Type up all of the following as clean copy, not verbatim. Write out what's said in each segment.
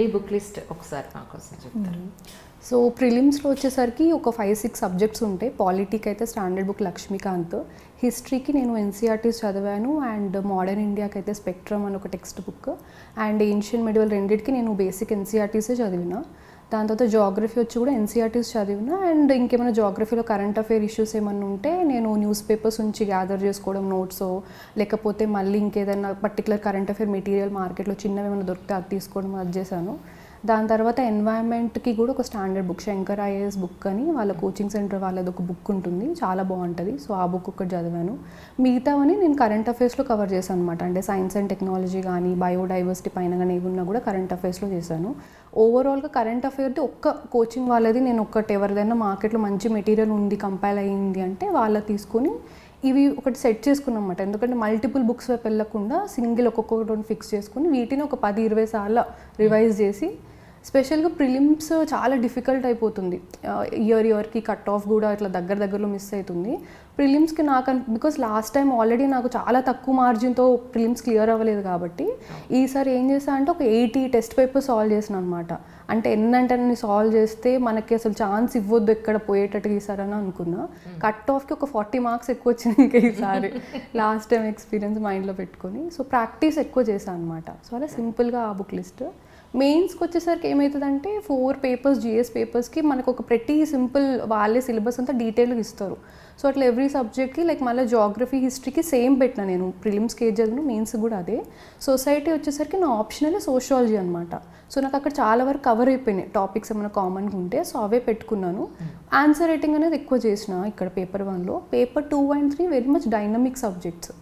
మీ book list ఒకసారి మా కోసం చెప్తారు? సో ప్రిలిమ్స్లో వచ్చేసరికి ఒక 5-6 సబ్జెక్ట్స్ ఉంటాయి. పాలిటీకి అయితే స్టాండర్డ్ బుక్ లక్ష్మీకాంత్, హిస్టరీకి నేను ఎన్సీఆర్టీస్ చదివాను, అండ్ మోడర్న్ ఇండియాకి అయితే స్పెక్ట్రమ్ అని ఒక text book, and ancient medieval రెండింటికి నేను బేసిక్ ఎన్సీఆర్టీసే చదివిన. దాని తర్వాత జాగ్రఫీ వచ్చి కూడా ఎన్సీఆర్టీస్ చదివిన, అండ్ ఇంకేమైనా జాగ్రఫీలో కరెంట్ అఫేర్ ఇష్యూస్ ఏమైనా ఉంటే నేను న్యూస్ పేపర్స్ నుంచి గ్యాదర్ చేసుకోవడం, నోట్స్ లేకపోతే మళ్ళీ ఇంకేదైనా పర్టికులర్ కరెంట్ అఫేర్ మెటీరియల్ మార్కెట్లో చిన్నవి ఏమైనా దొరికితే అది తీసుకోవడం అది చేశాను. దాని తర్వాత ఎన్వైర్న్మెంట్కి కూడా ఒక standard book, Shankar IAS book అని వాళ్ళ కోచింగ్ సెంటర్ వాళ్ళది ఒక బుక్ ఉంటుంది, చాలా బాగుంటుంది. సో ఆ బుక్ ఒకటి చదివాను. మిగతావని నేను కరెంట్ అఫేర్స్లో కవర్ చేశాను అనమాట. అంటే సైన్స్ అండ్ టెక్నాలజీ కానీ బయోడైవర్సిటీ పైన కానీ ఏమున్నా కూడా కరెంట్ అఫేర్స్లో చేశాను. ఓవరాల్గా కరెంట్ అఫేర్ది ఒక్క కోచింగ్ వాళ్ళది నేను ఒక్కటి ఎవరిదైనా మార్కెట్లో మంచి మెటీరియల్ ఉంది కంపైల్ అయ్యింది అంటే వాళ్ళ తీసుకొని ఇవి ఒకటి సెట్ చేసుకున్నాం అన్నమాట. ఎందుకంటే మల్టిపుల్ బుక్స్ వైపు వెళ్ళకుండా సింగిల్ ఒక్కొక్కటి ఫిక్స్ చేసుకుని వీటిని ఒక 10-20 సార్లు రివైజ్ చేసి, స్పెషల్గా ప్రిలిమ్స్ చాలా డిఫికల్ట్ అయిపోతుంది, ఇయర్కి కట్ ఆఫ్ కూడా ఇట్లా దగ్గరలో మిస్ అవుతుంది. ప్రిలిమ్స్కి నాకు బికాస్ లాస్ట్ టైం ఆల్రెడీ నాకు చాలా తక్కువ మార్జిన్తో ప్రిలిమ్స్ క్లియర్ అవ్వలేదు కాబట్టి ఈసారి ఏం చేసా అంటే ఒక 80 టెస్ట్ పేపర్ సాల్వ్ చేసిన అనమాట. అంటే ఎన్నంటే అన్ని సాల్వ్ చేస్తే మనకి అసలు ఛాన్స్ ఇవ్వద్దు ఎక్కడ పోయేటట్టుగా ఈసారని అనుకున్నా. కట్ ఆఫ్కి ఒక 40 మార్క్స్ ఎక్కువ వచ్చింది ఇంకా ఈసారి, లాస్ట్ టైం ఎక్స్పీరియన్స్ మైండ్లో పెట్టుకొని. సో ప్రాక్టీస్ ఎక్కువ చేశాను అనమాట. సో అలా సింపుల్గా ఆ బుక్ లిస్ట్. మెయిన్స్కి వచ్చేసరికి ఏమవుతుందంటే 4 పేపర్స్ జిఎస్ పేపర్స్కి మనకు ఒక ప్రతి సింపుల్ వాళ్ళే సిలబస్ అంతా డీటెయిల్గా ఇస్తారు. సో అట్లా ఎవ్రీ సబ్జెక్ట్కి లైక్ మళ్ళీ జాగ్రఫీ హిస్టరీకి సేమ్ పెట్టిన నేను. ప్రిలిమ్స్కి ఏజ్ చదివిన, మెయిన్స్ కూడా అదే. సొసైటీ వచ్చేసరికి నా ఆప్షనల్ సోషియాలజీ అనమాట. సో నాకు అక్కడ చాలా వరకు కవర్ అయిపోయినాయి టాపిక్స్ ఏమైనా కామన్గా ఉంటే, సో అవే పెట్టుకున్నాను. ఆన్సర్ రైటింగ్ అనేది ఎక్కువ చేసిన ఇక్కడ పేపర్ 1లో. Paper 2 and 3 very much dynamic subjects.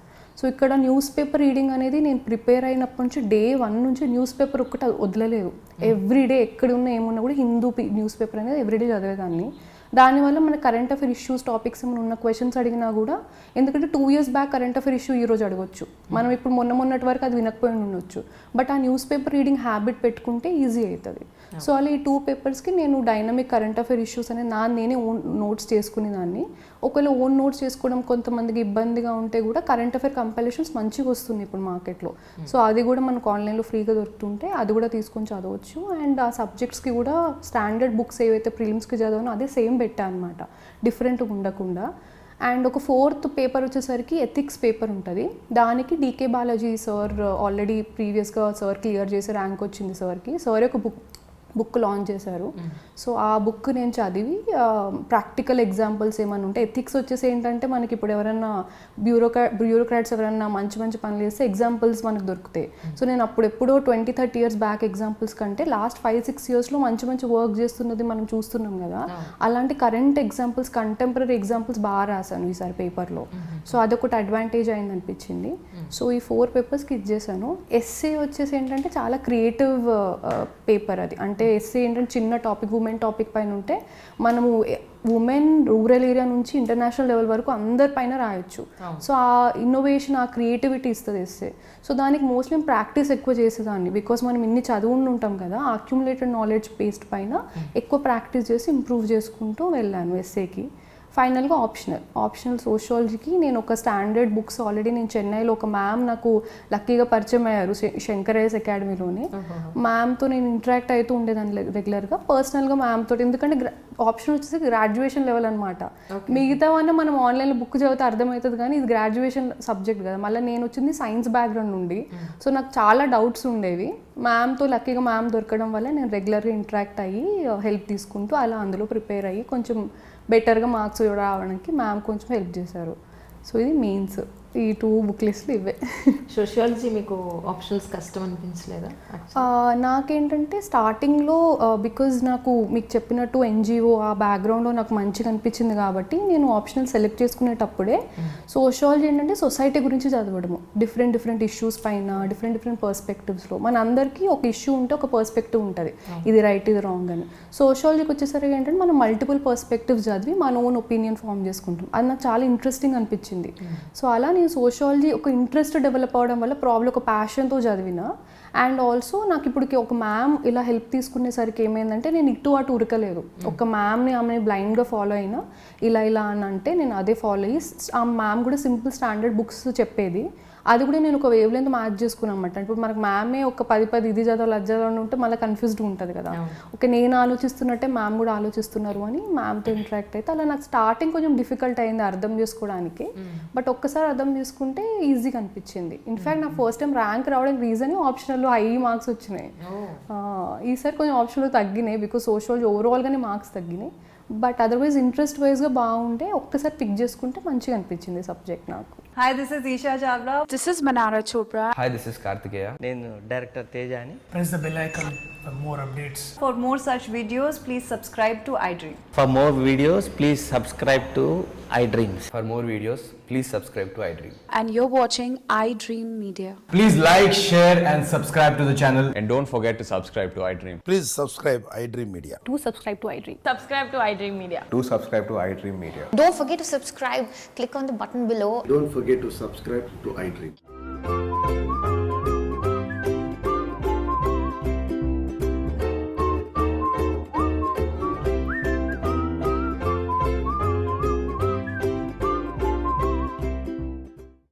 So ఇక్కడ న్యూస్ పేపర్ రీడింగ్ అనేది నేను ప్రిపేర్ అయినప్పటి నుంచి డే 1 నుంచి న్యూస్ పేపర్ ఒక్కటి వదలలేదు. ఎవ్రీడే ఎక్కడ ఉన్న ఏమున్నా కూడా హిందూ న్యూస్ పేపర్ అనేది ఎవ్రీడే చదివేదాన్ని. దానివల్ల మన కరెంట్ అఫేర్ ఇష్యూస్ టాపిక్స్ ఏమైనా ఉన్న క్వశ్చన్స్ అడిగినా కూడా, ఎందుకంటే 2 years back current affair issue ఈరోజు అడగొచ్చు, మనం ఇప్పుడు మొన్నటి వరకు అది వినకపోయి ఉండొచ్చు. బట్ ఆ న్యూస్ పేపర్ రీడింగ్ హ్యాబిట్ పెట్టుకుంటే ఈజీ అవుతుంది. సో అలా ఈ 2 పేపర్స్కి నేను డైనమిక్ కరెంట్ అఫేర్ ఇష్యూస్ అనేది నేనే ఓన్ నోట్స్ చేసుకునేదాన్ని. ఒకవేళ ఓన్ నోట్స్ చేసుకోవడం కొంతమందికి ఇబ్బందిగా ఉంటే కూడా కరెంట్ అఫేర్ కంపైలేషన్స్ మంచిగా వస్తుంది ఇప్పుడు మార్కెట్లో. సో అది కూడా మనకు ఆన్లైన్లో ఫ్రీగా దొరుకుతుంటే అది కూడా తీసుకొని చదవచ్చు. అండ్ ఆ సబ్జెక్ట్స్కి కూడా స్టాండర్డ్ బుక్స్ ఏవైతే ప్రిలిమ్స్కి చదవనో అదే సేమ్ పెట్టా అనమాట, డిఫరెంట్ ఉండకుండా. అండ్ ఒక 4th పేపర్ వచ్చేసరికి ఎథిక్స్ పేపర్ ఉంటుంది. దానికి డీకే బాలాజీ సార్ ఆల్రెడీ ప్రీవియస్గా సార్ క్లియర్ చేసి ర్యాంక్ వచ్చింది సార్కి. సార్ ఒక బుక్ లాంచ్ చేశారు. సో ఆ బుక్ నేను చదివి ప్రాక్టికల్ ఎగ్జాంపుల్స్ ఏమైనా ఉంటే, ఎథిక్స్ వచ్చేసి ఏంటంటే మనకి ఇప్పుడు ఎవరైనా బ్యూరోక్రాట్స్ ఎవరైనా మంచి పనులు చేస్తే ఎగ్జాంపుల్స్ మనకు దొరుకుతాయి. సో నేను అప్పుడెప్పుడో 20-30 years బ్యాక్ ఎగ్జాంపుల్స్ కంటే లాస్ట్ 5-6 yearsలో మంచి వర్క్ చేస్తున్నది మనం చూస్తున్నాం కదా. అలాంటి కరెంట్ ఎగ్జాంపుల్స్, కంటెంపరీ ఎగ్జాంపుల్స్ బాగా రాశాను ఈసారి పేపర్లో. సో అదొకటి అడ్వాంటేజ్ అయింది అనిపించింది. సో ఈ 4 పేపర్స్కి ఇచ్చేసాను. ఎస్సే వచ్చేసి ఏంటంటే చాలా క్రియేటివ్ పేపర్ అది. అంటే ఎస్సే ఏంటంటే చిన్న టాపిక్, ఉమెన్ టాపిక్ పైన ఉంటే మనము ఉమెన్ రూరల్ ఏరియా నుంచి ఇంటర్నేషనల్ లెవెల్ వరకు అందరిపైన రాయొచ్చు. సో ఆ ఇన్నోవేషన్, ఆ క్రియేటివిటీ ఇస్తుంది ఎస్సే. సో దానికి మోస్ట్లీ ప్రాక్టీస్ ఎక్కువ చేసేదాన్ని, బికాస్ మనం ఇన్ని చదువుని ఉంటాం కదా. అక్యుములేటెడ్ నాలెడ్జ్ బేస్డ్ పైన ఎక్కువ ప్రాక్టీస్ చేసి ఇంప్రూవ్ చేసుకుంటూ వెళ్ళాను ఎస్సేకి. ఫైనల్గా ఆప్షనల్ సోషియాలజీకి నేను ఒక స్టాండర్డ్ బుక్స్ ఆల్రెడీ నేను చెన్నైలో ఒక మ్యామ్ నాకు లక్కీగా పరిచయం అయ్యారు శంకర్ ఐఏఎస్ అకాడమీలోనే. మ్యామ్తో నేను ఇంటరాక్ట్ అవుతూ ఉండేదాన్ని రెగ్యులర్గా పర్సనల్గా మ్యామ్తో. ఎందుకంటే ఆప్షన్ వచ్చేసి గ్రాడ్యుయేషన్ లెవెల్ అనమాట. మిగతావన్నీ మనం ఆన్లైన్లో బుక్ చదివితే అర్థమవుతుంది కానీ ఇది గ్రాడ్యుయేషన్ సబ్జెక్ట్ కదా. మళ్ళీ నేను వచ్చింది సైన్స్ బ్యాక్గ్రౌండ్ నుండి. సో నాకు చాలా డౌట్స్ ఉండేవి. మ్యామ్తో లక్కీగా మ్యామ్ దొరకడం వల్ల నేను రెగ్యులర్గా ఇంటరాక్ట్ అయ్యి హెల్ప్ తీసుకుంటూ అలా అందులో ప్రిపేర్ అయ్యి కొంచెం బెటర్గా మార్క్స్ రావడానికి మ్యామ్ కొంచెం హెల్ప్ చేశారు. సో ఇది మెయిన్స్. ఈ 2 బుక్ లిస్టులు ఇవే. సోషియాలజీ మీకు ఆప్షనల్స్ కష్టం అనిపించలేదా? నాకేంటంటే స్టార్టింగ్లో బికాజ్ నాకు మీకు చెప్పినట్టు ఎన్జిఓ ఆ బ్యాక్గ్రౌండ్లో నాకు మంచిగా అనిపించింది కాబట్టి నేను ఆప్షనల్ సెలెక్ట్ చేసుకునేటప్పుడే సోషియాలజీ ఏంటంటే సొసైటీ గురించి చదవడము, డిఫరెంట్ ఇష్యూస్ పైన డిఫరెంట్ పర్స్పెక్టివ్స్లో. మన అందరికీ ఒక ఇష్యూ ఉంటే ఒక పర్స్పెక్టివ్ ఉంటుంది, ఇది రైట్ ఇది రాంగ్ అని. సోషియాలజీకి వచ్చేసరికి ఏంటంటే మనం మల్టిపుల్ పర్స్పెక్టివ్స్ చదివి మన ఓన్ ఒపీనియన్ ఫామ్ చేసుకుంటాం. అది నాకు చాలా ఇంట్రెస్టింగ్ అనిపించింది. సో అలా నేను సోషియాలజీ ఒక ఇంట్రెస్ట్ డెవలప్ అవడం వల్ల ప్రాబ్లం ఒక ప్యాషన్తో చదివిన. అండ్ ఆల్సో నాకు ఇప్పటికి ఒక మ్యామ్ ఇలా హెల్ప్ తీసుకునేసరికి ఏమైందంటే నేను ఇటు అటు ఉరకలేదు. ఒక మ్యామ్ని ఆమెని బ్లైండ్గా ఫాలో అయినా ఇలా అని అంటే నేను అదే ఫాలో అయ్యి ఆ మ్యామ్ కూడా సింపుల్ స్టాండర్డ్ బుక్స్ చెప్పేది. అది కూడా నేను ఒక వేవ్ లెంత్ మ్యాచ్ చేసుకున్నాను అనమాట. ఇప్పుడు మనకు మ్యామే ఒక 10 ఇది చదవాలి అది చదవాలి ఉంటే మళ్ళీ కన్ఫ్యూజ్డ్ ఉంటుంది కదా. ఓకే, నేను ఆలోచిస్తున్నట్టే మ్యామ్ కూడా ఆలోచిస్తున్నారు అని మ్యామ్తో ఇంటరాక్ట్ అయితే అలా నాకు స్టార్టింగ్ కొంచెం డిఫికల్ట్ అయింది అర్థం చేసుకోవడానికి. బట్ ఒక్కసారి అర్థం చేసుకుంటే ఈజీగా అనిపించింది. ఇన్ఫ్యాక్ట్ నా ఫస్ట్ టైం ర్యాంక్ రావడానికి రీజన్ ఆప్షనల్లో హై మార్క్స్ వచ్చినాయి. ఈసారి కొంచెం ఆప్షన్లో తగ్గినాయి బికాజ్ సోషియాలజీ ఓవరాల్గానే మార్క్స్ తగ్గినాయి. బట్ అదర్వైజ్ ఇంట్రెస్ట్ వైజ్గా బాగుంటే ఒక్కసారి పిక్ చేసుకుంటే మంచిగా అనిపించింది సబ్జెక్ట్ నాకు. Hi, this is Isha Chavla. This is Manara Chopra. Hi, this is Kartikeya. నేను డైరెక్టర్ తేజ అని. Press the bell icon for more updates. For more such videos, please subscribe to iDream. For more videos, please subscribe to iDreams. For more videos, please subscribe to iDream. And you're watching iDream Media. Please like, share and subscribe to the channel. And don't forget to subscribe to iDream. Please subscribe iDream Media. Do subscribe to iDream. Subscribe to iDream Media. Do subscribe to iDream Media. Don't forget to subscribe. Click on the button below. Don't forget to subscribe to iDream.